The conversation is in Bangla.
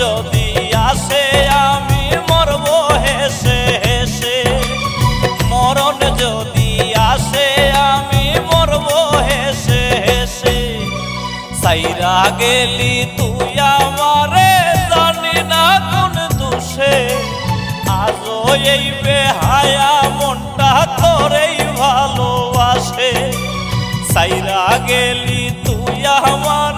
যদি আসে আমি মরব হেসে হেসে, মরণ যদি আসে আমি মরব হেসে হেসে। সাইরা গেলি তুই আমারে জানি না কোন দোষে, আজও এই বেহায়া মনটা তোরেই ভালোবাসে। সাইরা গেলি তুই আমার